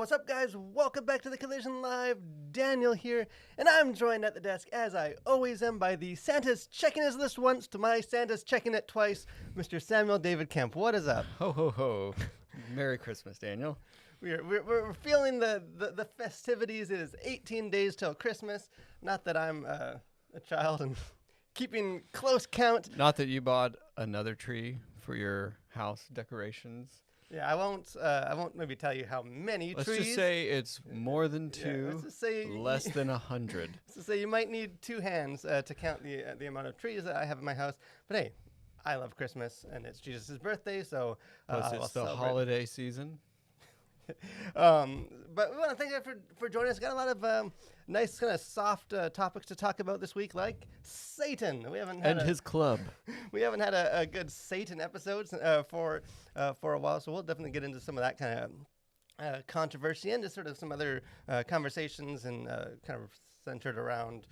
What's up, guys? Welcome back to the Collision Live. Daniel here, and I'm joined at the desk, as I always am, by the Santa's checking his list once to my Santa's checking it twice, Mr. Samuel David Kemp. What is up? Ho, ho, ho. Merry Christmas, Daniel. We're feeling the festivities. It is 18 days till Christmas. Not that I'm a child and keeping close count. Not that you bought another tree for your house decorations. Yeah, I won't maybe tell you how many Let's trees. just say it's more than two, let's just say less than 100. So say you might need two hands to count the amount of trees that I have in my house. But hey, I love Christmas, and it's Jesus' birthday, so Plus it's the holiday season. But we want to thank you for joining us. Got a lot of nice kind of soft topics to talk about this week, like Satan. We haven't had his club. We haven't had a good Satan episode for a while, so we'll definitely get into some of that kind of controversy and just sort of some other conversations and kind of centered around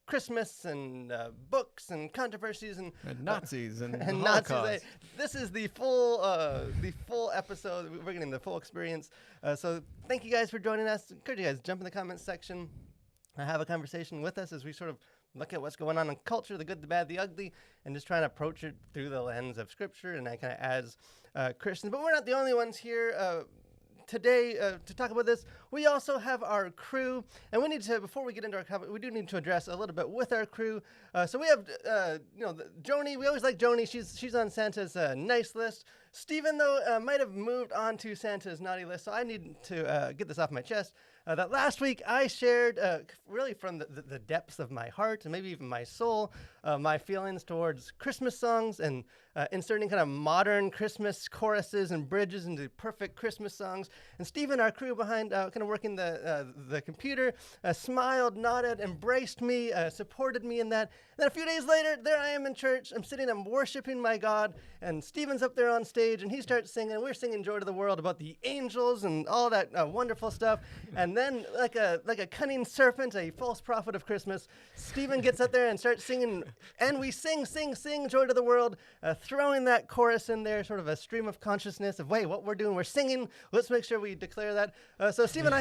Christmas and books and controversies and Nazis and Nazis. This is the full episode. We're getting the full experience. So thank you guys for joining us. Encourage you guys to jump in the comments section, have a conversation with us as we sort of look at what's going on in culture, the good, the bad, the ugly, and just trying to approach it through the lens of Scripture and that kind of as Christians. But we're not the only ones here. Today, to talk about this, we also have our crew, and we need to, before we get into our topic, we do need to address a little bit with our crew. So we have, Joni. We always like Joni. She's on Santa's nice list. Stephen, though, might have moved on to Santa's naughty list, so I need to get this off my chest. That last week I shared, really from the depths of my heart and maybe even my soul, my feelings towards Christmas songs and inserting kind of modern Christmas choruses and bridges into perfect Christmas songs. And Stephen, our crew behind kind of working the computer, smiled, nodded, embraced me, supported me in that. And then a few days later, there I am in church. I'm sitting, I'm worshiping my God, and Stephen's up there on stage, and he starts singing. And we're singing "Joy to the World" about the angels and all that wonderful stuff. And then, like a cunning serpent, a false prophet of Christmas, Stephen gets up there and starts singing, and we sing, "Joy to the World," throwing that chorus in there, sort of a stream of consciousness of, wait, what we're doing, we're singing. Let's make sure we declare that. So, Stephen,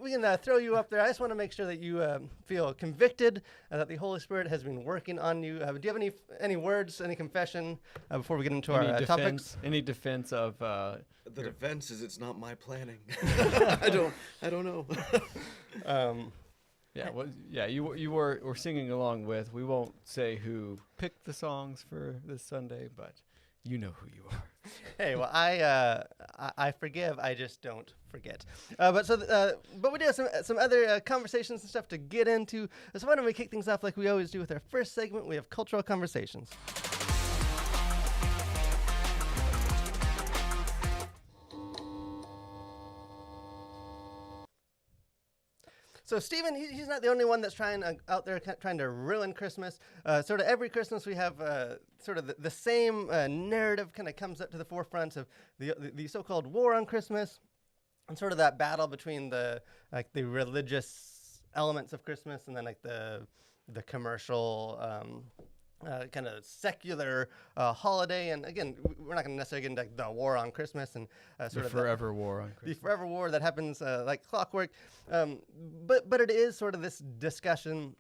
we can throw you up there. I just want to make sure that you feel convicted, that the Holy Spirit has been working on you. Do you have any words, any confession before we get into our topics? Any defense of the defense is it's not my planning. I don't know. You were singing along with. We won't say who picked the songs for this Sunday, but you know who you are. Hey, well, I forgive. I just don't forget. But we do have some other conversations and stuff to get into. So why don't we kick things off like we always do with our first segment? We have cultural conversations. So Stephen, he's not the only one that's out there trying to ruin Christmas. Sort of every Christmas we have sort of the same narrative kind of comes up to the forefront of the so-called war on Christmas, and sort of that battle between the religious elements of Christmas and then like the commercial kind of secular holiday. And again, we're not going to necessarily get into the war on Christmas and sort the of forever war on Christmas. The forever war that happens like clockwork. But it is sort of this discussion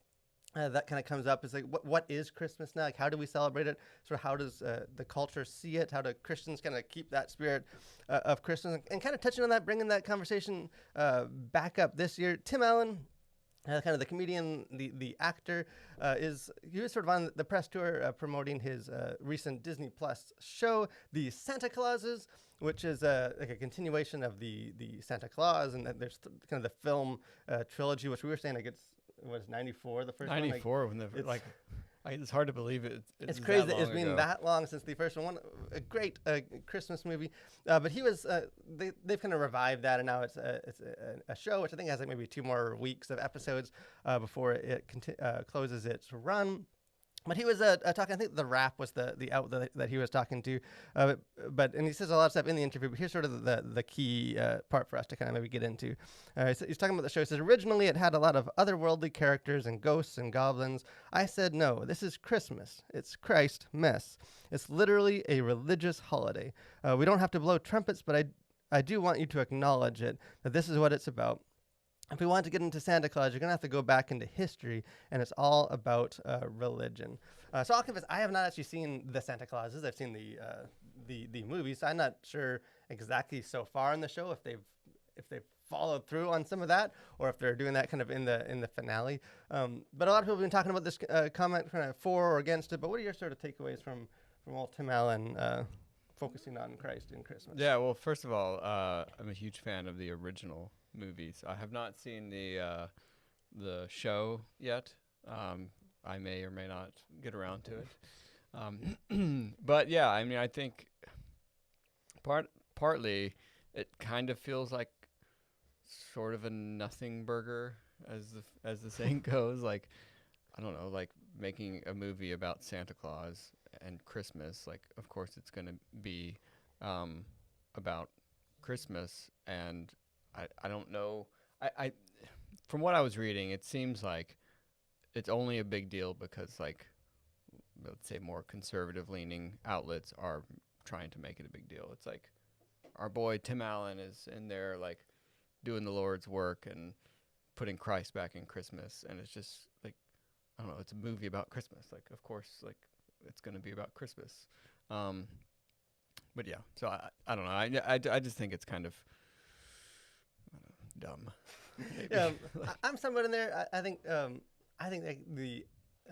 that kind of comes up is like, what is Christmas now? Like, how do we celebrate it? Sort of how does the culture see it? How do Christians kind of keep that spirit of Christmas? And kind of touching on that, bringing that conversation back up this year. Tim Allen, kind of the comedian, the actor, he was sort of on the press tour promoting his recent Disney Plus show, The Santa Clauses, which is like a continuation of the Santa Claus, and there's kind of the film trilogy, which we were saying like it was 94 the first 94 one. It's hard to believe it. It's crazy that it's been that long since the first one. A great Christmas movie, but he was. They've kind of revived that, and now it's a show which I think has like maybe 2 more weeks of episodes before it closes its run. But he was talking. I think The Wrap was the outlet that he was talking to. And he says a lot of stuff in the interview. But here's sort of the key part for us to kind of maybe get into. He's talking about the show. He says, originally it had a lot of otherworldly characters and ghosts and goblins. I said, no, this is Christmas. It's Christ mess. It's literally a religious holiday. We don't have to blow trumpets, but I do want you to acknowledge it, that this is what it's about. If we want to get into Santa Claus, you're going to have to go back into history, and it's all about religion. So I'll confess, I have not actually seen the Santa Clauses. I've seen the movies. So I'm not sure exactly so far in the show if they've followed through on some of that, or if they're doing that kind of in the finale. But a lot of people have been talking about this comment kind of for or against it. But what are your sort of takeaways from old Tim Allen focusing on Christ in Christmas? Yeah, well, first of all, I'm a huge fan of the original movies. I have not seen the show yet. I may or may not get around to it. But yeah, I mean, I think partly it kind of feels like sort of a nothing burger, as the saying goes. Like, I don't know, like making a movie about Santa Claus and Christmas. Like, of course, it's going to be about Christmas, and I don't know. I from what I was reading, it seems like it's only a big deal because, like, let's say more conservative leaning outlets are trying to make it a big deal. It's like our boy Tim Allen is in there, like, doing the Lord's work and putting Christ back in Christmas, and it's just like, I don't know, it's a movie about Christmas. Like, of course, like, it's going to be about Christmas. But yeah, so I don't know. I just think it's kind of dumb. Yeah, I'm somewhat in there. I think like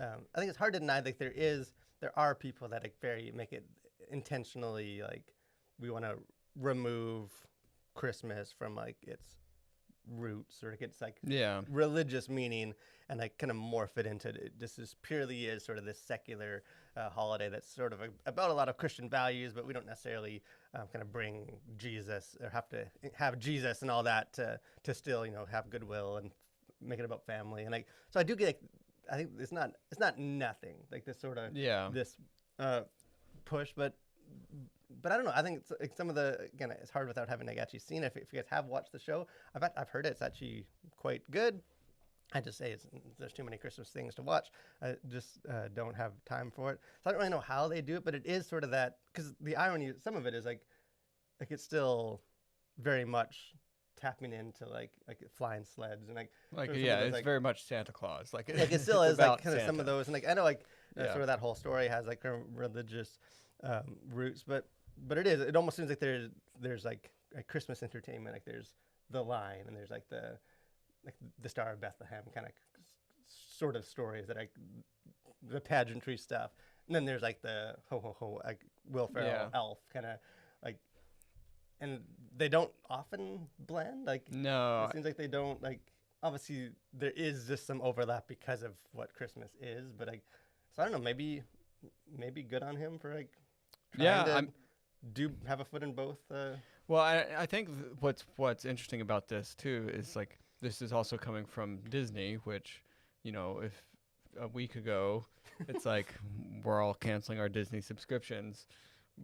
I think it's hard to deny that there are people that make it intentionally, like, we want to remove Christmas from like its roots, or its like religious meaning, and like kind of morph it into this is purely is sort of this secular holiday that's sort of about a lot of Christian values, but we don't necessarily kind of bring Jesus or have to have Jesus and all that to still, you know, have goodwill and make it about family. And like, so I do get, I think it's not nothing like this sort of this push, but I don't know. I think it's like some of the, again, it's hard without having like actually seen it. If you guys have watched the show, I've heard it's actually quite good. I just say there's too many Christmas things to watch. I just don't have time for it. So I don't really know how they do it, but it is sort of that, because the irony, some of it is like it's still very much tapping into like flying sleds and like yeah, it's like very much Santa Claus. Like it still is like kind of Santa. some of those, and like I know like sort of that whole story has like religious roots, but it almost seems like there's like a Christmas entertainment, like there's the Line and there's like the Star of Bethlehem kind of sort of stories that the pageantry stuff, and then there's like the ho ho ho like Will Ferrell elf kind of like, and they don't often blend. Like, no, it seems like they don't, like, obviously there is just some overlap because of what Christmas is, but like, so I don't know, maybe good on him for like trying to have a foot in both. Well, I think what's interesting about this too is like, this is also coming from Disney, which, you know, if a week ago it's like we're all canceling our Disney subscriptions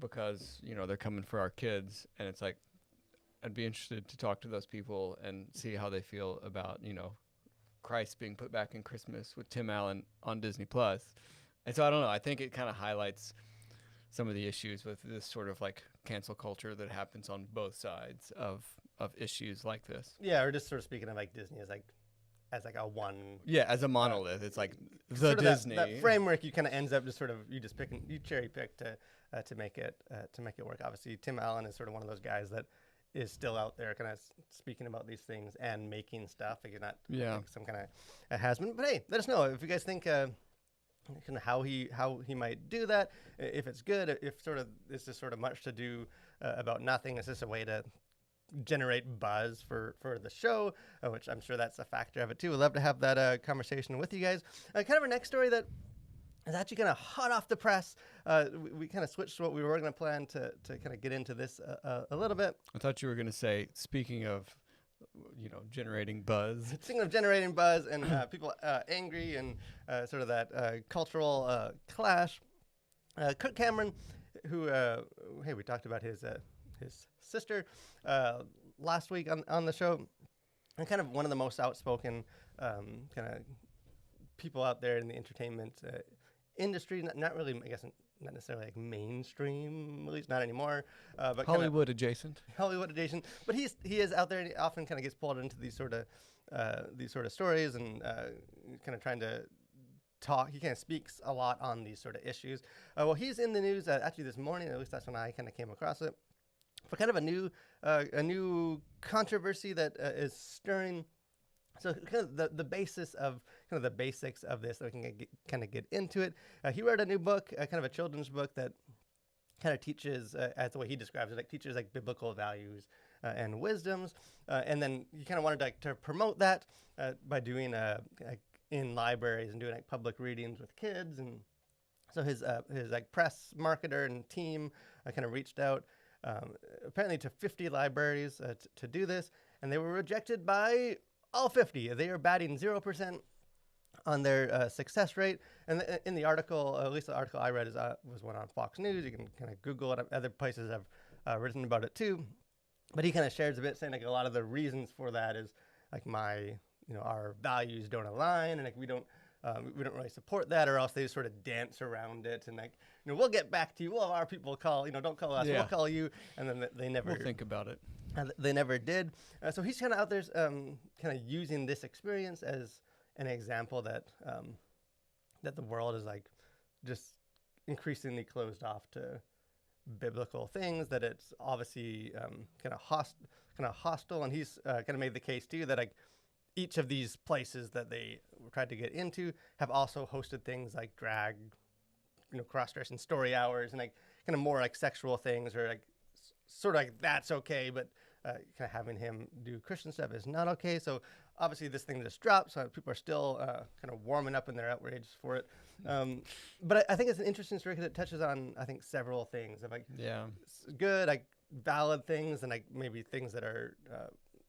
because, you know, they're coming for our kids, and it's like, I'd be interested to talk to those people and see how they feel about, you know, Christ being put back in Christmas with Tim Allen on Disney Plus. And so I don't know, I think it kind of highlights some of the issues with this sort of like cancel culture that happens on both sides of issues like this. Yeah, or just sort of speaking of like Disney as a one. Yeah, as a monolith, it's like the sort of Disney that framework. You kind of ends up just sort of you cherry pick to make it work. Obviously, Tim Allen is sort of one of those guys that is still out there, kind of speaking about these things and making stuff. Like, you're not like some kind of has-been. But hey, let us know if you guys think. How he might do that, if it's good, if sort of it's just sort of much to do about nothing. It's just a way to generate buzz for the show, which I'm sure that's a factor of it too. We'd love to have that conversation with you guys. Kind of our next story that is actually kind of hot off the press. We kind of switched to what we were going to plan to kind of get into this a little bit. I thought you were going to say, speaking of, you know, generating buzz. Speaking of generating buzz and people angry and sort of that cultural clash, Kirk Cameron, who we talked about his sister last week on the show, and kind of one of the most outspoken kind of people out there in the entertainment industry, not really, I guess, not necessarily like mainstream, at least not anymore, but Hollywood adjacent. Hollywood adjacent. But he is out there, and he often kind of gets pulled into these sort of stories, and kind of trying to talk. He kind of speaks a lot on these sort of issues. Well, he's in the news actually this morning. At least that's when I kind of came across it, for kind of a new controversy that is stirring. So kind of the basis of kind of the basics of this, so we can kind of get into it. He wrote a new book, kind of a children's book that kind of teaches, as the way he describes it, like teaches like biblical values and wisdoms. And then he kind of wanted to promote that by doing in libraries and doing like public readings with kids. And so his like press marketer and team kind of reached out apparently to 50 libraries to do this, and they were rejected by all 50. They are batting 0% on their success rate. And in the article, at least the article I read, was one on Fox News. You can kind of Google it. Other places have written about it too. But he kind of shares a bit, saying like a lot of the reasons for that is like our values don't align, and like we don't really support that, or else they sort of dance around it, and like we'll get back to you. Well, our people call, don't call us, we'll call you, and then they never. We'll think about it. They never did. So he's kind of out there, kind of using this experience as an example that the world is like just increasingly closed off to biblical things. That it's obviously kind of hostile, and he's kind of made the case too that like each of these places that they tried to get into have also hosted things like drag, cross-dressing story hours, and like kind of more like sexual things, or like sort of like that's okay, but kind of having him do Christian stuff is not okay. So obviously this thing just dropped, so people are still kind of warming up in their outrage for it. But I think it's an interesting story because it touches on, I think, several things of like good, like valid things, and like maybe things that are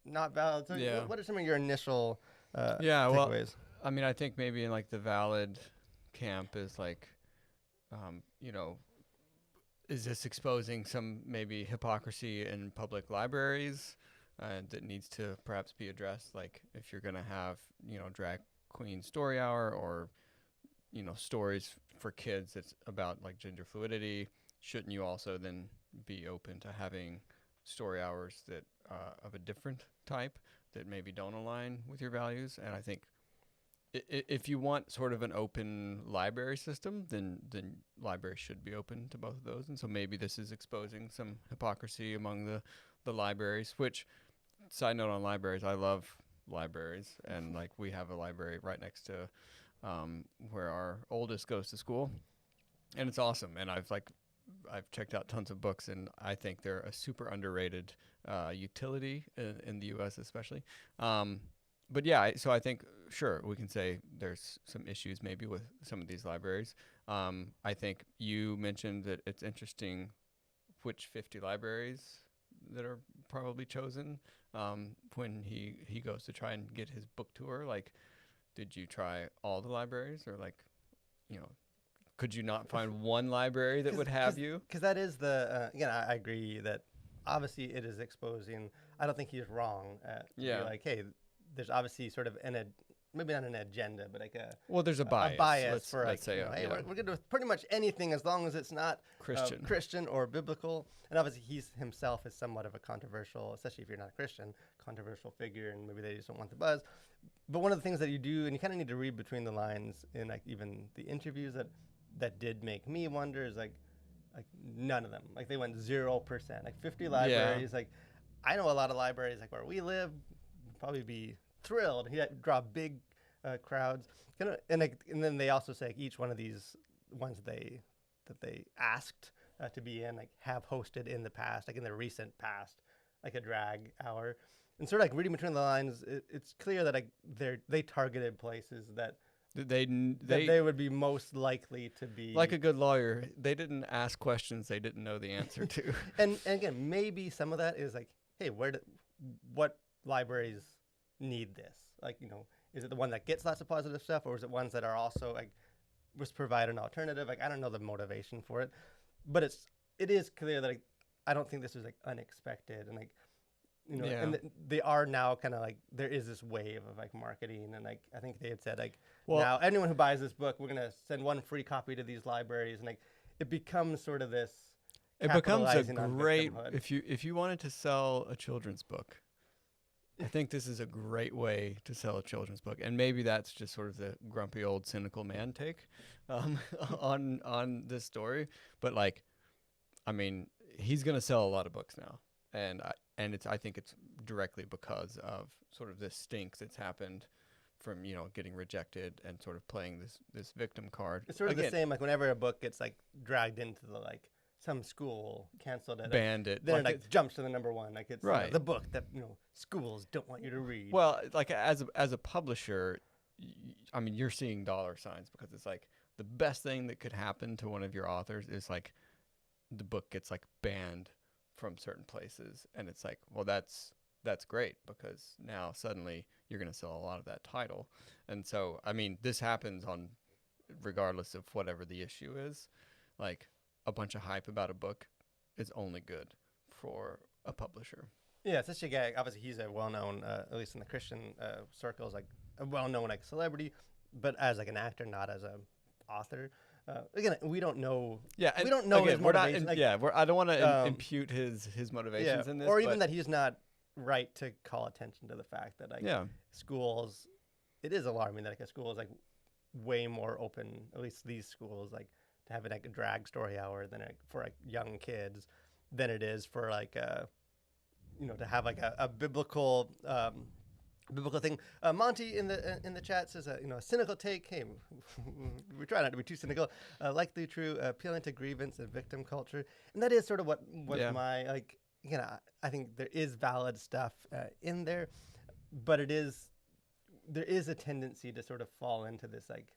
not valid. So what are some of your initial takeaways? Well, I mean, I think maybe in like the valid camp is like, is this exposing some maybe hypocrisy in public libraries that needs to perhaps be addressed? Like if you're going to have, drag queen story hour, or, stories for kids that's about like gender fluidity, shouldn't you also then be open to having story hours that of a different type that maybe don't align with your values? And I think if you want sort of an open library system, then libraries should be open to both of those. And so maybe this is exposing some hypocrisy among the libraries, which, side note on libraries, I love libraries. And like we have a library right next to where our oldest goes to school. And it's awesome. And I've checked out tons of books, and I think they're a super underrated utility in the U.S. especially. But yeah, so I think, sure, we can say there's some issues maybe with some of these libraries. I think you mentioned that it's interesting which 50 libraries that are probably chosen when he goes to try and get his book tour. Like, did you try all the libraries, or like, could you not find one library that would have you? Because that is I agree that obviously it is exposing. I don't think he's wrong. To be like, hey, there's obviously sort of maybe not an agenda, but like there's a bias. A bias for let's say, hey, we're going to do pretty much anything as long as it's not Christian or biblical. And obviously he's himself is somewhat of a controversial, especially if you're not a Christian, controversial figure, and maybe they just don't want the buzz. But one of the things that you do, and you kind of need to read between the lines in like even the interviews that did make me wonder, is like none of them. Like they went 0%. Like 50 libraries. Like I know a lot of libraries like where we live would probably be thrilled. He had draw big crowds. And then they also say like, each one of these ones that they asked to be in like have hosted in the past, like in the recent past, like a drag hour. And sort of like reading between the lines, it's clear that like they targeted places that they would be most likely to be. Like a good lawyer, they didn't ask questions they didn't know the answer to. and again, maybe some of that is like, hey, what libraries need this? Like, is it the one that gets lots of positive stuff, or is it ones that are also like was provide an alternative? Like, I don't know the motivation for it, but it is clear that I don't think this was like unexpected, and like Yeah. and they are now kind of like there is this wave of like marketing, and like I think they had said like Well- now anyone who buys this book, we're gonna send one free copy to these libraries, and like it becomes sort of this. It becomes a capitalizing on great victimhood. if you wanted to sell a children's book. I think this is a great way to sell a children's book, and maybe that's just sort of the grumpy old cynical man take on this story. But like, I mean, he's gonna sell a lot of books now, and I think it's directly because of sort of this stink that's happened from getting rejected and sort of playing this victim card. It's sort of the Again, same like whenever a book gets like dragged into the like some school canceled it, banned it. then like it like it's- jumps to the number one. Like it's Right. the book that schools don't want you to read. Well, like as a publisher, I mean, you're seeing dollar signs because it's like the best thing that could happen to one of your authors is like the book gets like banned from certain places, and it's like, well, that's great because now suddenly you're going to sell a lot of that title. And so, I mean, this happens on regardless of whatever the issue is. Like a bunch of hype about a book is only good for a publisher. Yeah, such a guy. Obviously, he's a well-known, at least in the Christian circles, like a well-known like celebrity, but as like an actor, not as a author. Again, we don't know. Yeah, we don't know his again, we're not. motivation, like, I don't want to um, impute his motivations in this, or even but- that he's not right to call attention to the fact that like Yeah. schools. It is alarming that like a school is like way more open. At least these schools like to have like a drag story hour than like, for like young kids than it is for like to have like a biblical biblical thing. Monty in the chat says a cynical take. Hey, we try not to be too cynical. Likely true, appealing to grievance and victim culture, and that is sort of what Yeah. my like. I think there is valid stuff in there, but there is a tendency to sort of fall into this like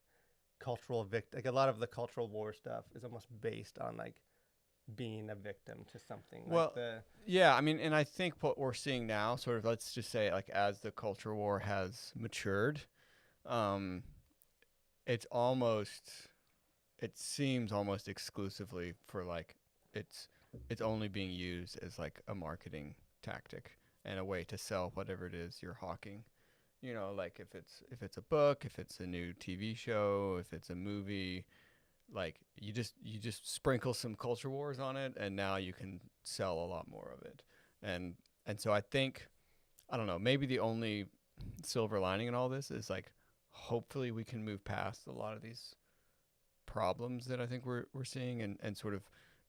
cultural victim. Like a lot of the cultural war stuff is almost based on like being a victim to something. Well, like Yeah, I mean, and I think what we're seeing now, sort of, let's just say, like, as the culture war has matured, it seems almost exclusively for like it's only being used as like a marketing tactic and a way to sell whatever it is you're hawking. Like if it's a book, if it's a new TV show, if it's a movie, like you just sprinkle some culture wars on it, and now you can sell a lot more of it. And so I think, I don't know, maybe the only silver lining in all this is like hopefully we can move past a lot of these problems that I think we're seeing and sort of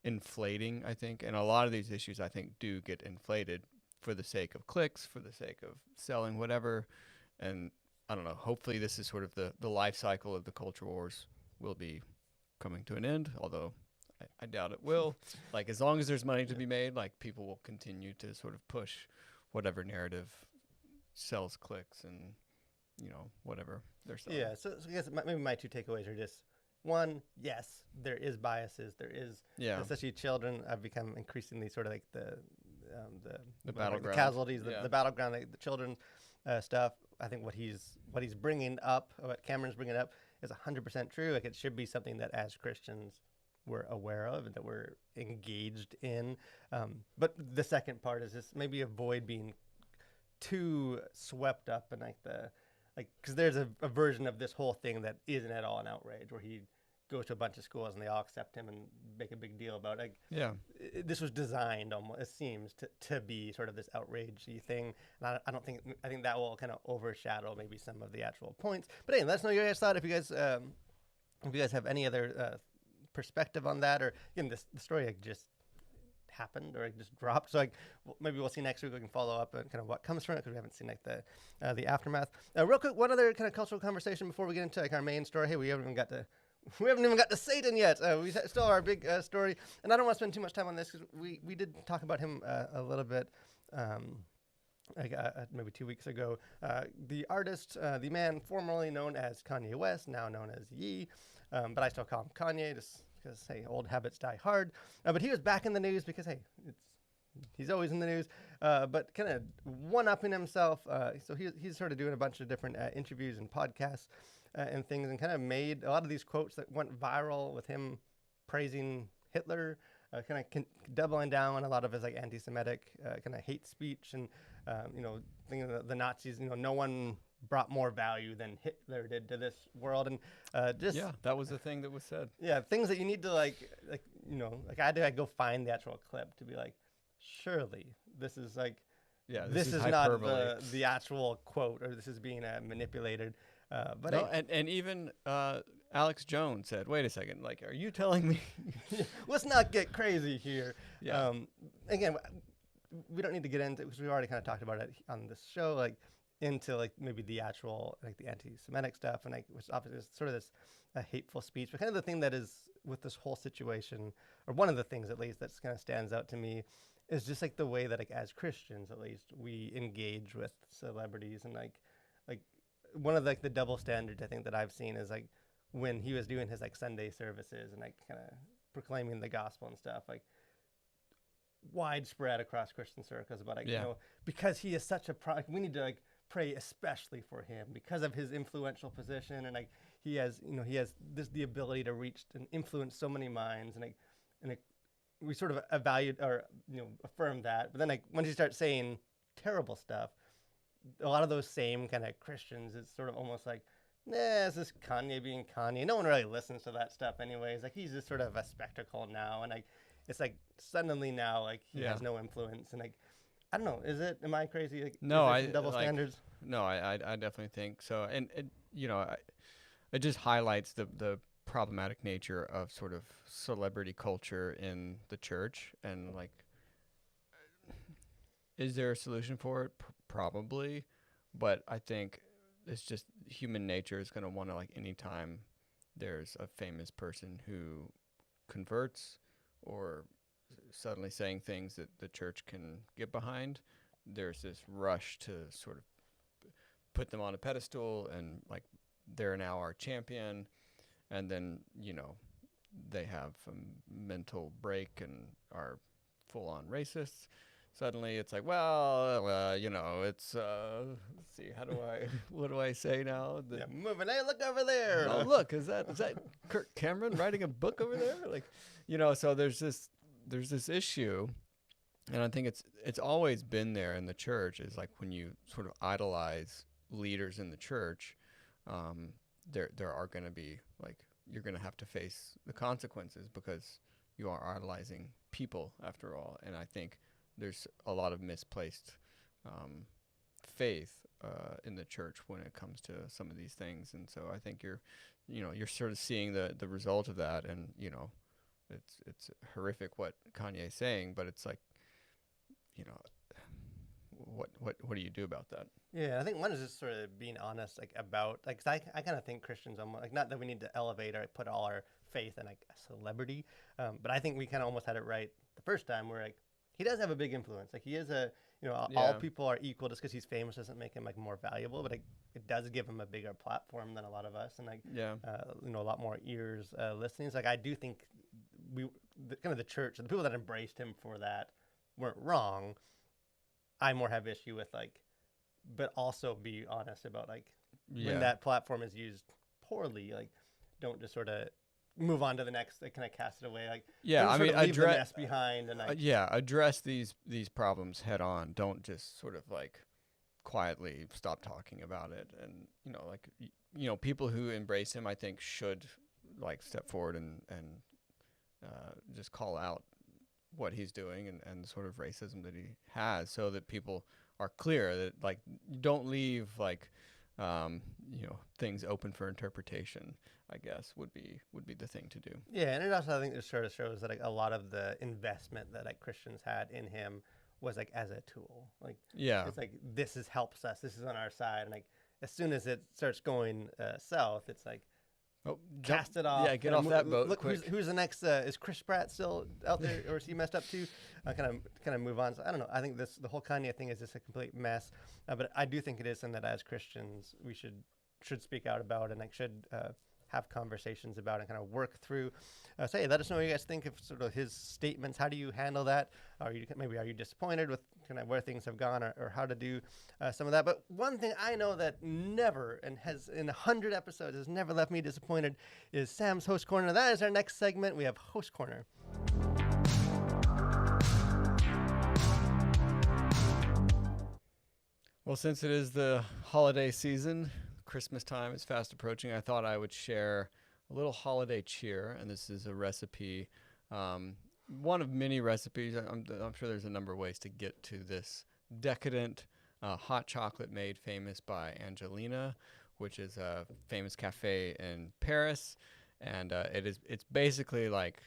inflating, I think. And a lot of these issues I think do get inflated for the sake of clicks, for the sake of selling whatever. And I don't know, hopefully this is sort of the life cycle of the culture wars will be coming to an end, although I doubt it will. Like, as long as there's money to be made, like, people will continue to sort of push whatever narrative sells clicks and, whatever they're selling. Yeah, so I guess maybe my two takeaways are just one, yes, there is biases. There is, especially children have become increasingly sort of like the battleground. casualties, Yeah. the battleground, like the children's stuff. I think what he's bringing up, what Cameron's bringing up, is 100% true. Like it should be something that as Christians we're aware of and that we're engaged in. But the second part is just maybe avoid being too swept up in because there's a version of this whole thing that isn't at all an outrage, where he goes to a bunch of schools and they all accept him and make a big deal about it. This was designed almost, it seems, to be sort of this outragey thing. And I think that will kind of overshadow maybe some of the actual points. But anyway, let us know your guys' thought. If you guys have any other perspective on that, or again, the story just happened or it just dropped. So maybe we'll see next week. We can follow up on kind of what comes from it, because we haven't seen like the aftermath. Real quick, one other kind of cultural conversation before we get into like our main story. Hey, we haven't even got to Satan yet. We still our big story, and I don't want to spend too much time on this because we did talk about him a little bit. Maybe 2 weeks ago, the artist, the man formerly known as Kanye West, now known as Ye, but I still call him Kanye just because, hey, old habits die hard. But he was back in the news because, hey, he's always in the news, but kind of one-upping himself. So he's sort of doing a bunch of different interviews and podcasts and things, and kind of made a lot of these quotes that went viral with him praising Hitler kind of doubling down on a lot of his like anti-Semitic kind of hate speech, and thinking of the Nazis. No one brought more value than Hitler did to this world, and that was the thing that was said. Yeah, things that you need to like I had to go find the actual clip to be like, surely this is like, this is not the actual quote, or this is being manipulated. But no, and even Alex Jones said, "Wait a second, like, are you telling me?" Let's not get crazy here. Yeah. Again, we don't need to get into, because we've already kind of talked about it on this show, like into like maybe the actual like the anti-Semitic stuff, and like which obviously is sort of this hateful speech. But kind of the thing that is with this whole situation, or one of the things at least that's kind of stands out to me, is just like the way that like as Christians at least we engage with celebrities, and like one of like the double standards I think that I've seen is like when he was doing his like Sunday services and like kind of proclaiming the gospel and stuff, like widespread across Christian circles about like because he is such a we need to like pray especially for him because of his influential position, and like he has the ability to reach and influence so many minds, and we sort of evaluate or affirm that. But then like once you start saying terrible stuff, a lot of those same kind of Christians, it's sort of almost like, nah, it's just Kanye being Kanye. No one really listens to that stuff anyways. Like he's just sort of a spectacle now, and like it's like suddenly now like he has no influence, and like I don't know, am I crazy? Like, no, double standards. No, I definitely think so, and it just highlights the problematic nature of sort of celebrity culture in the church, and like, is there a solution for it? Probably, but I think it's just human nature is going to want to, like, anytime there's a famous person who converts or suddenly saying things that the church can get behind, there's this rush to sort of put them on a pedestal and like they're now our champion, and then they have a mental break and are full on racists. Suddenly it's like, well, it's, let's see, what do I say now? Moving, hey, look over there. Oh, look, is that Kirk Cameron writing a book over there? Like, so there's this issue, and I think it's always been there in the church, is like when you sort of idolize leaders in the church, there are going to be, like, you're going to have to face the consequences because you are idolizing people after all. And I think there's a lot of misplaced faith in the church when it comes to some of these things, and so I think you're sort of seeing the result of that, and it's horrific what Kanye's saying, but it's like, what do you do about that? Yeah, I think one is just sort of being honest, like about like, 'cause I kind of think Christians almost like, not that we need to elevate or put all our faith in like a celebrity, but I think we kind of almost had it right the first time, where like he does have a big influence. Like he is all people are equal. Just because he's famous doesn't make him like more valuable, but it does give him a bigger platform than a lot of us, and like a lot more ears listening. So like I do think the church, the people that embraced him for that weren't wrong. I more have issue with like, but also be honest about like when that platform is used poorly, like don't just sort of move on to the next, like kind of cast it away, like leave the mess behind, and address these problems head on. Don't just sort of like quietly stop talking about it, and people who embrace him, I think, should like step forward and just call out what he's doing and the sort of racism that he has, so that people are clear that like don't leave like things open for interpretation, I guess would be the thing to do. Yeah, and it also, I think, it sort of shows that like a lot of the investment that like Christians had in him was like as a tool. Like it's like this helps us. This is on our side, and like as soon as it starts going south, it's like cast it off. Yeah, get off that boat. Look, quick. Who's the next? Is Chris Pratt still out there, or is he messed up too? Kind of move on. So I don't know. I think the whole Kanye thing is just a complete mess. But I do think it is something that as Christians we should speak out about, and like should have conversations about and kind of work through. So hey, let us know what you guys think of sort of his statements. How do you handle that? Are you disappointed with kind of where things have gone, or how to do some of that? But one thing I know that never, and has in 100 episodes has never left me disappointed, is Sam's Host Corner. That is our next segment. We have Host Corner. Well, since it is the holiday season, Christmas time is fast approaching, I thought I would share a little holiday cheer, and this is a recipe, one of many recipes. I'm sure there's a number of ways to get to this decadent hot chocolate made famous by Angelina, which is a famous cafe in Paris, and it's basically like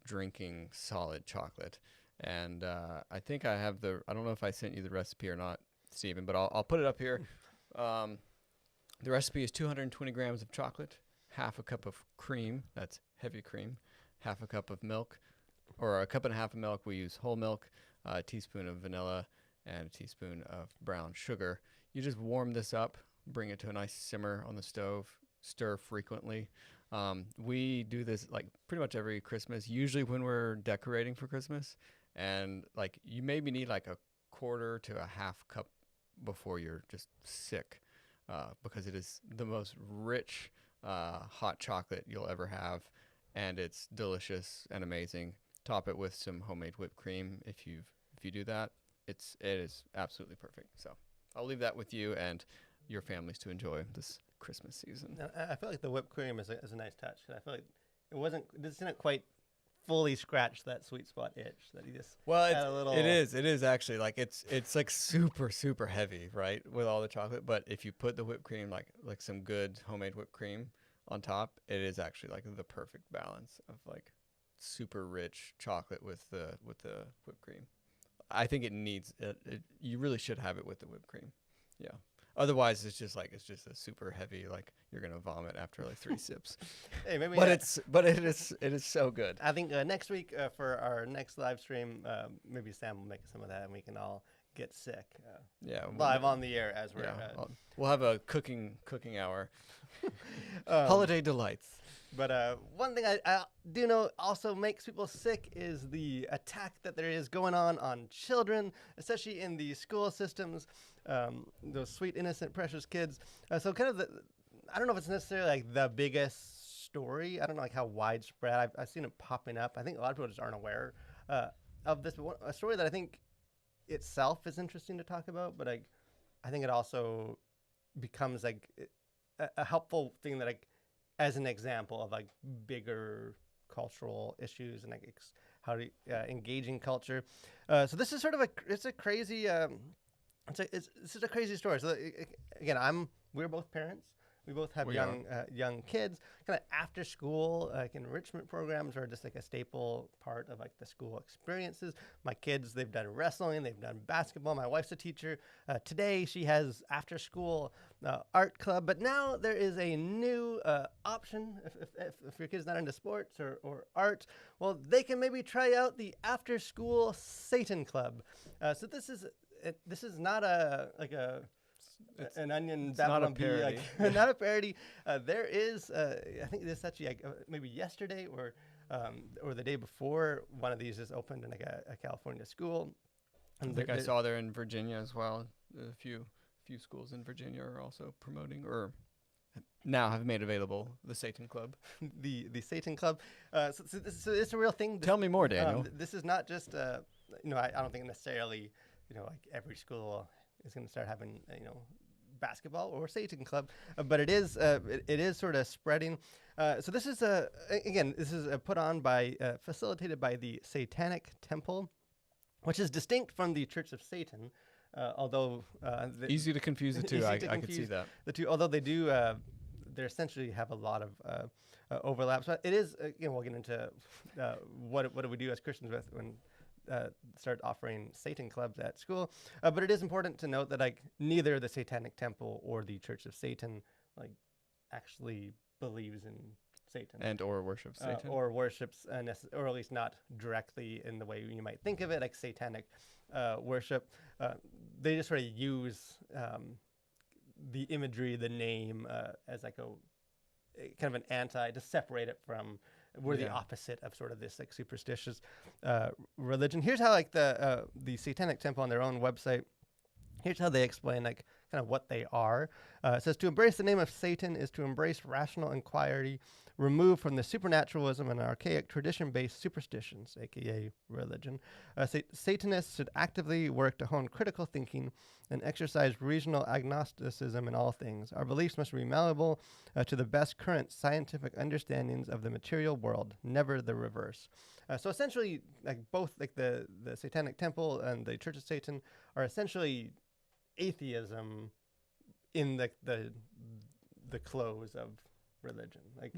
drinking solid chocolate. And I think I don't know if I sent you the recipe or not, Stephen, but I'll put it up here. The recipe is 220 grams of chocolate, half a cup of cream, that's heavy cream, half a cup of milk, or a cup and a half of milk. We use whole milk, a teaspoon of vanilla, and a teaspoon of brown sugar. You just warm this up, bring it to a nice simmer on the stove, stir frequently. We do this like pretty much every Christmas, usually when we're decorating for Christmas. And like you maybe need like a quarter to a half cup before you're just sick, because it is the most rich hot chocolate you'll ever have, and it's delicious and amazing. Top it with some homemade whipped cream. If you do that, it is absolutely perfect. So I'll leave that with you and your families to enjoy this Christmas season. Now, I feel like the whipped cream is a nice touch. I feel like this didn't quite fully scratch that sweet spot itch that he just had a little. It is actually like it's like super super heavy, right, with all the chocolate. But if you put the whipped cream, like some good homemade whipped cream on top, it is actually like the perfect balance of like super rich chocolate with the whipped cream. I think it needs it. You really should have it with the whipped cream. Yeah. Otherwise, it's just a super heavy, like you're gonna vomit after like 3 sips. Hey, maybe. But it is so good. I think next week for our next live stream, maybe Sam will make some of that, and we can all get sick. Live on the air as we're. We'll have a cooking hour. Holiday delights. But one thing I do know also makes people sick is the attack that there is going on children, especially in the school systems, those sweet, innocent, precious kids. So kind of I don't know if it's necessarily like the biggest story. I don't know like how widespread. I've seen it popping up. I think a lot of people just aren't aware of this. But a story that I think itself is interesting to talk about, but I think it also becomes like a helpful thing that like, as an example of like bigger cultural issues and like how to engage in culture. So this is sort of it's a crazy this is a crazy story. So again, we're both parents. We both have young kids. Kind of after school like enrichment programs are just like a staple part of like the school experiences. My kids, they've done wrestling, they've done basketball. My wife's a teacher. Today she has after school art club. But now there is a new option. If your kid's not into sports or art, well, they can maybe try out the after school Satan Club. So this is not an Onion Babylon Bee, like, not a parody. There is, I think this actually maybe yesterday or the day before, one of these just opened in like a California school. And I think I saw there in Virginia as well. A few schools in Virginia are also promoting or now have made available the Satan Club. the Satan Club. So it's a real thing. Tell me more, Daniel. This is not just I don't think necessarily like every school is going to start having basketball or Satan Club, but it is sort of spreading. So this is put on by facilitated by the Satanic Temple, which is distinct from the Church of Satan, although easy to confuse the two. I could see that the two, although they do they essentially have a lot of overlap. So it is we'll get into what do we do as Christians with when start offering Satan clubs at school. But it is important to note that like neither the Satanic Temple or the Church of Satan like actually believes in Satan and or worships Satan or worships or at least not directly in the way you might think of it, like satanic worship. They just sort of use the imagery, the name as like a kind of an anti to separate it from. We're the opposite of sort of this like superstitious religion. Here's how like the Satanic Temple on their own website. Here's how they explain like kind of what they are. It says to embrace the name of Satan is to embrace rational inquiry, removed from the supernaturalism and archaic tradition-based superstitions, aka religion. Satanists should actively work to hone critical thinking and exercise reasonable agnosticism in all things. Our beliefs must be malleable to the best current scientific understandings of the material world, never the reverse. So essentially, like both like the Satanic Temple and the Church of Satan are essentially atheism in the close of religion. Like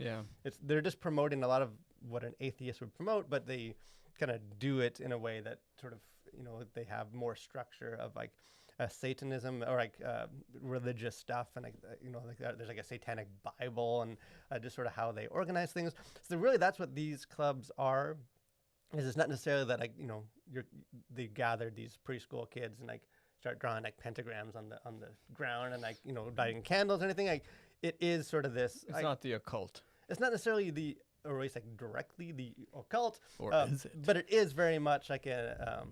they're just promoting a lot of what an atheist would promote, but they kind of do it in a way that sort of, they have more structure of like Satanism or like religious stuff, and like there's like a satanic Bible and just sort of how they organize things. So really, that's what these clubs are. Is it's not necessarily that like they gather these preschool kids and like start drawing like pentagrams on the ground and like lighting candles or anything. Like it is sort of this. It's not the occult. It's not necessarily or at least like directly the occult, or is it? But it is very much like a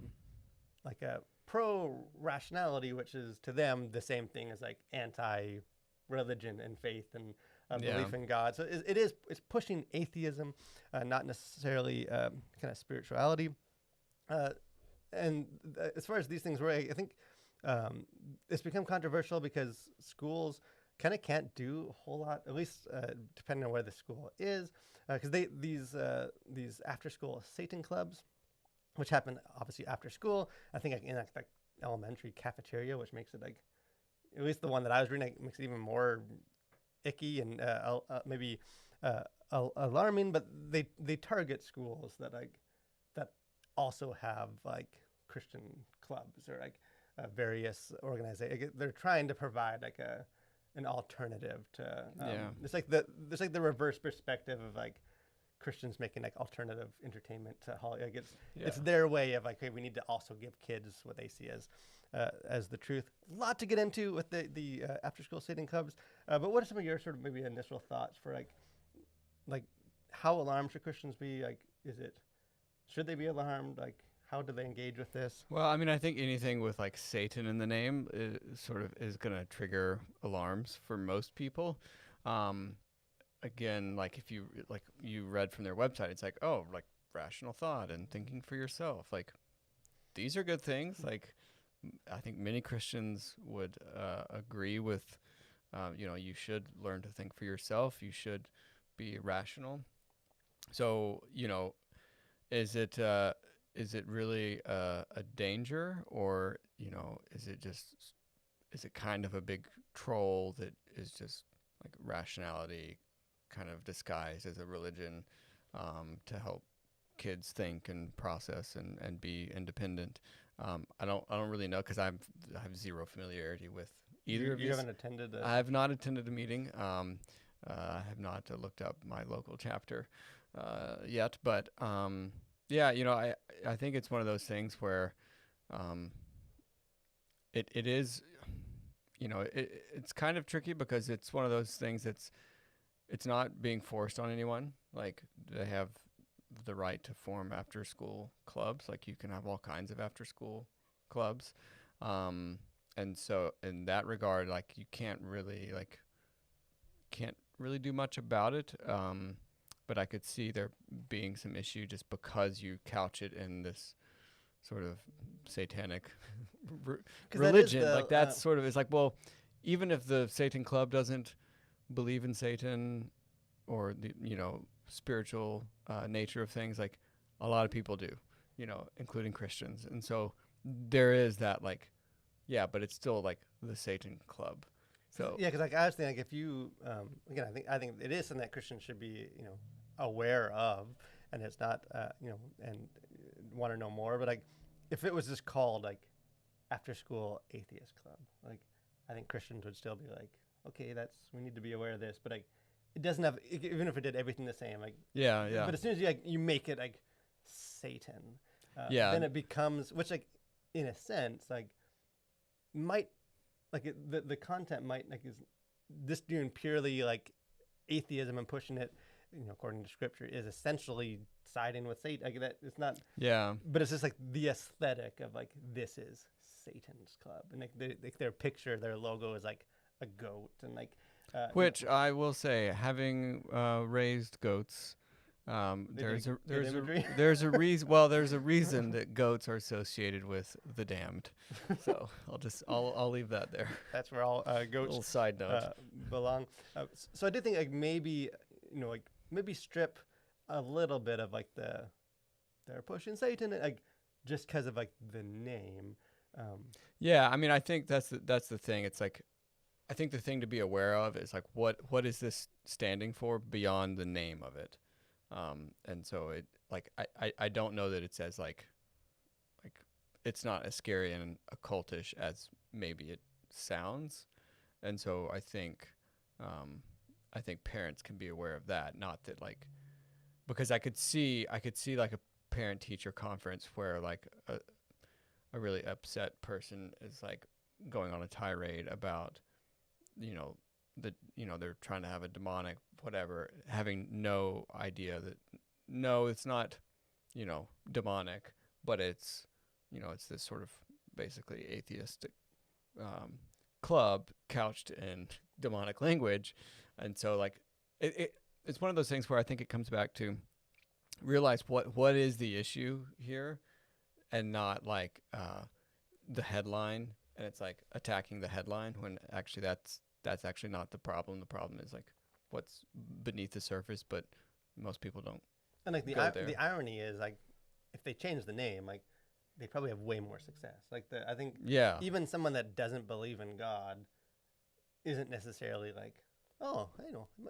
pro rationality, which is to them the same thing as like anti religion and faith and belief in God. So it's pushing atheism, not necessarily kind of spirituality. And as far as these things were, I think it's become controversial because schools kind of can't do a whole lot, at least depending on where the school is, because these after school Satan clubs, which happen obviously after school, I think like in like elementary cafeteria, which makes it like, at least the one that I was reading, like, makes it even more icky and maybe alarming. But they target schools that also have like Christian clubs or like various organizations. They're trying to provide like an alternative to it's like the reverse perspective of like Christians making like alternative entertainment to Hollywood. Like it's their way of like, hey, we need to also give kids what they see as the truth. A lot to get into with the after school Satan clubs. But what are some of your sort of maybe initial thoughts for like how alarmed should Christians be? Like, should they be alarmed? Like, how do they engage with this? Well, I mean, I think anything with like Satan in the name is going to trigger alarms for most people. Again, like if you read from their website, it's like, oh, like rational thought and thinking for yourself. Like these are good things. Like I think many Christians would agree with, you should learn to think for yourself. You should be rational. So, is it really a danger, or is it kind of a big troll that is just like rationality kind of disguised as a religion to help kids think and process and be independent? I don't really know, because I have zero familiarity with either of these. You haven't attended? I have not attended a meeting. I have not looked up my local chapter yet, but I think it's one of those things where it is, it's kind of tricky, because it's one of those things it's not being forced on anyone. Like they have the right to form after school clubs. Like you can have all kinds of after school clubs. And so in that regard, like you can't really do much about it. But I could see there being some issue just because you couch it in this sort of satanic religion. That's sort of, it's like, well, even if the Satan Club doesn't believe in Satan or the spiritual nature of things, like a lot of people do, including Christians. And so there is that like, yeah, but it's still like the Satan Club. So yeah, because like I was thinking, like if you again, I think it is something that Christians should be aware of, and it's not and want to know more. But like if it was just called like after school atheist club, like I think Christians would still be like, okay, we need to be aware of this. But like it doesn't have, even if it did everything the same, like yeah. But as soon as you make it like Satan, then it becomes, which like in a sense like might like the content might like is this doing purely like atheism and pushing it, according to scripture, is essentially siding with Satan. Like that, it's not. Yeah. But it's just like the aesthetic of like, this is Satan's club, and like their picture, their logo is like a goat, and like Which I will say, having raised goats, there's a imagery. there's a reason. Well, there's a reason that goats are associated with the damned. So I'll leave that there. That's where all goats Little side note. belong. So I do think like maybe like maybe strip a little bit of like they're pushing Satan, like just because of like the name. Yeah, I mean, I think that's the thing. It's like, I think the thing to be aware of is like what is this standing for beyond the name of it, and so it like I don't know that it's as like it's not as scary and occultish as maybe it sounds, and so I think parents can be aware of that. Not that like, because I could see like a parent teacher conference where like a really upset person is like going on a tirade about they're trying to have a demonic whatever, having no idea that no, it's not demonic, but it's it's this sort of basically atheistic club couched in demonic language. And so like it's one of those things where I think it comes back to realize what is the issue here, and not like the headline, and it's like attacking the headline when actually that's actually not the problem. The problem is like what's beneath the surface, but most people don't. And like go there. the irony is like if they change the name, like they probably have way more success. Like I think even someone that doesn't believe in God isn't necessarily like, oh,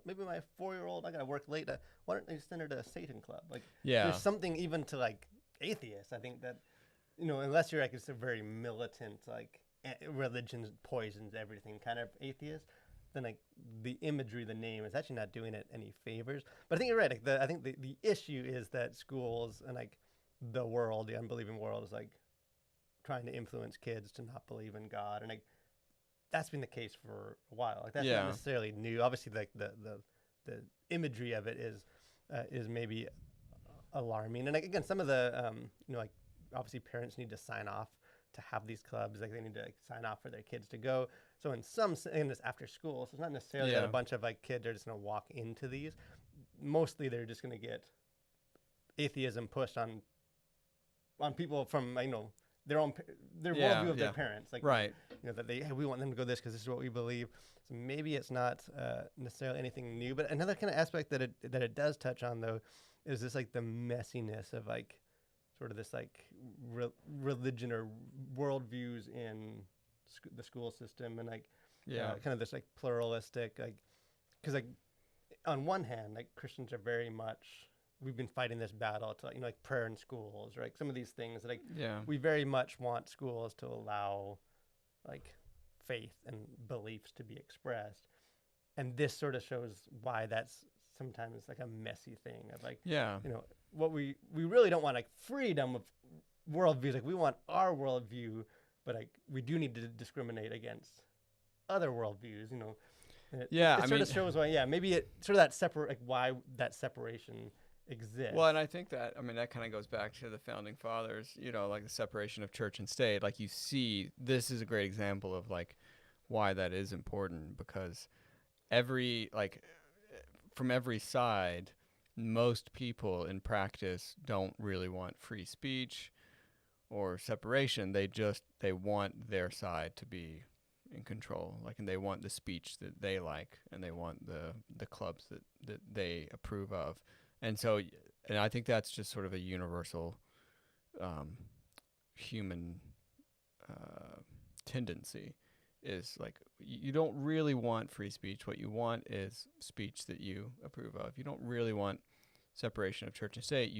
maybe my 4-year-old, I gotta work late. Why don't they send her to a Satan club? Like there's something even to like atheists. I think that unless you're like it's a very militant like religion poisons everything kind of atheist, then like the imagery, the name is actually not doing it any favors. But I think you're right. Like I think the issue is that schools and like the world, the unbelieving world, is like trying to influence kids to not believe in God, and like that's been the case for a while. Like that's not necessarily new. Obviously, like the imagery of it is maybe alarming. And like, again, some of the like obviously parents need to sign off to have these clubs. Like they need to like sign off for their kids to go. So in this after school, so it's not necessarily that a bunch of like kids are just gonna walk into these. Mostly they're just gonna get atheism pushed on people from their worldview of their parents, like that we want them to go this because this is what we believe. So maybe it's not necessarily anything new. But another kind of aspect that it does touch on though is this like the messiness of like sort of this like religion or worldviews in the school system, and like kind of this like pluralistic, like because like on one hand like Christians are very much, we've been fighting this battle to like prayer in schools, or like some of these things like we very much want schools to allow like faith and beliefs to be expressed, and this sort of shows why that's sometimes like a messy thing of like what we really don't want like freedom of worldviews. Like we want our worldview, but like we do need to discriminate against other worldviews. And it sort of shows why maybe it sort of that why that separation exists. Well, and I think that that kind of goes back to the founding fathers, like the separation of church and state. Like you see, this is a great example of like why that is important, because from every side, most people in practice don't really want free speech or separation. They want their side to be in control, like, and they want the speech that they like, and they want the clubs that they approve of. And so, and I think that's just sort of a universal human tendency, is like you don't really want free speech. What you want is speech that you approve of. You don't really want separation of church and state.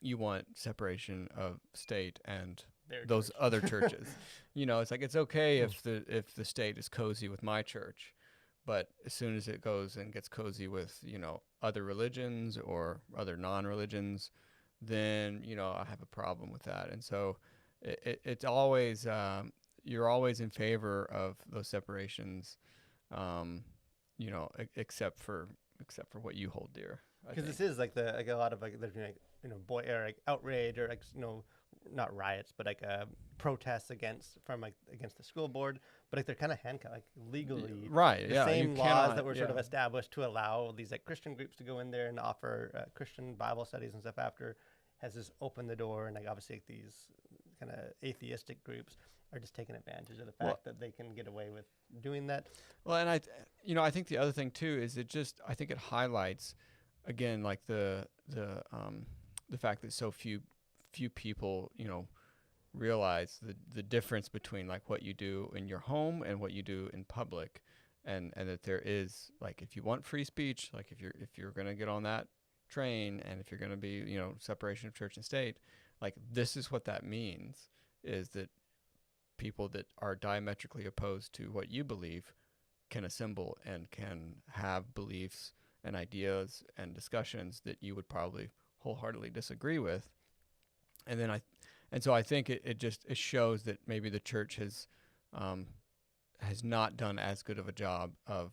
You want separation of state and those other churches. It's like it's okay if the state is cozy with my church, but as soon as it goes and gets cozy with, other religions or other non-religions, then, I have a problem with that. And so it's always, you're always in favor of those separations, except for what you hold dear. Because this is like a lot of like there's boy or like outrage or like not riots, but like protests against the school board, but like they're kind of handcuffed, like legally. Right. The Yeah. same you laws cannot, that were sort of yeah. established to allow these like Christian groups to go in there and offer Christian Bible studies and stuff after has just opened the door, and like obviously like, these kind of atheistic groups are just taking advantage of the fact that they can get away with doing that. Well, and I think the other thing too is I think it highlights again like the fact that so few people realize the difference between like what you do in your home and what you do in public, and that there is like, if you want free speech, like if you're gonna get on that train, and if you're gonna be separation of church and state, like this is what that means, is that people that are diametrically opposed to what you believe can assemble and can have beliefs and ideas and discussions that you would probably wholeheartedly disagree with. And so I think it shows that maybe the church has not done as good of a job of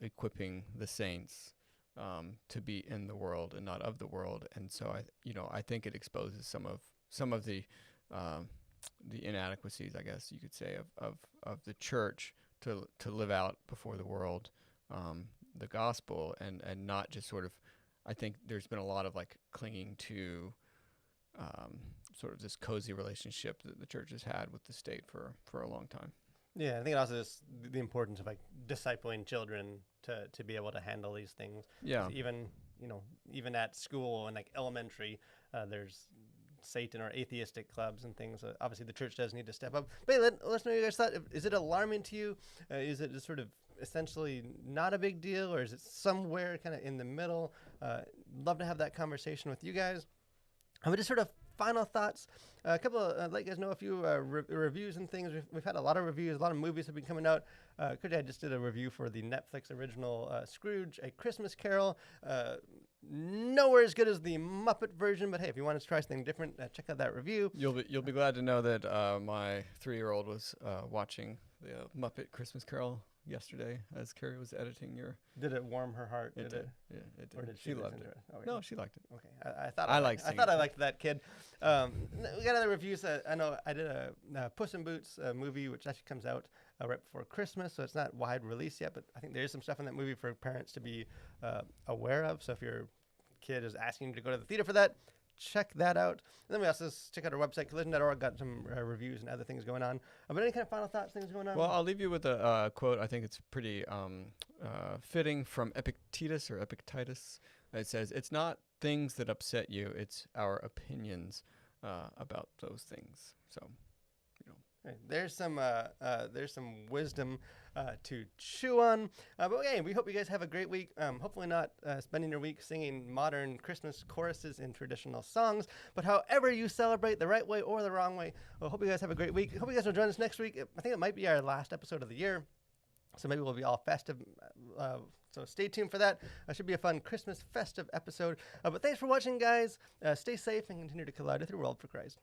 equipping the saints to be in the world and not of the world. And so I think it exposes some of the inadequacies, I guess you could say, of the church to live out before the world the gospel, and not just sort of, I think there's been a lot of like clinging to sort of this cozy relationship that the church has had with the state for a long time. Yeah, I think it also is the importance of like discipling children to be able to handle these things. Yeah. Even even at school and like elementary, there's Satan or atheistic clubs and things. Obviously, the church does need to step up. But hey, let us know what you guys thought. Is it alarming to you? Is it just sort of essentially not a big deal, or is it somewhere kind of in the middle? Love to have that conversation with you guys. But just sort of final thoughts. A couple of, let you guys know a few reviews and things. We've had a lot of reviews. A lot of movies have been coming out. I just did a review for the Netflix original Scrooge, A Christmas Carol. Nowhere as good as the Muppet version, but hey, if you want to try something different, check out that review. You'll be glad to know that my 3-year-old was watching the Muppet Christmas Carol yesterday as Carrie was editing your. Did it warm her heart? It did. Yeah, it did. Or did she loved it? Okay. No, she liked it. Okay, I thought I I liked that kid. We got other reviews. I know I did a Puss in Boots movie, which actually comes out right before Christmas, so it's not wide release yet. But I think there is some stuff in that movie for parents to be aware of. So if your kid is asking you to go to the theater for that, check that out. And then we also check out our website, collision.org. Got some reviews and other things going on. But any kind of final thoughts, things going on? Well, I'll leave you with a quote. I think it's pretty fitting, from Epictetus or Epictetus. It says, "It's not things that upset you; it's our opinions about those things." So, Right. There's some wisdom to chew on. But okay, we hope you guys have a great week. Hopefully not spending your week singing modern Christmas choruses in traditional songs, but however you celebrate, the right way or the wrong way. Well, hope you guys have a great week. Hope you guys will join us next week. I think it might be our last episode of the year, so maybe we'll be all festive. So stay tuned for that. It should be a fun Christmas festive episode. But thanks for watching, guys. Stay safe and continue to collide with your world for Christ.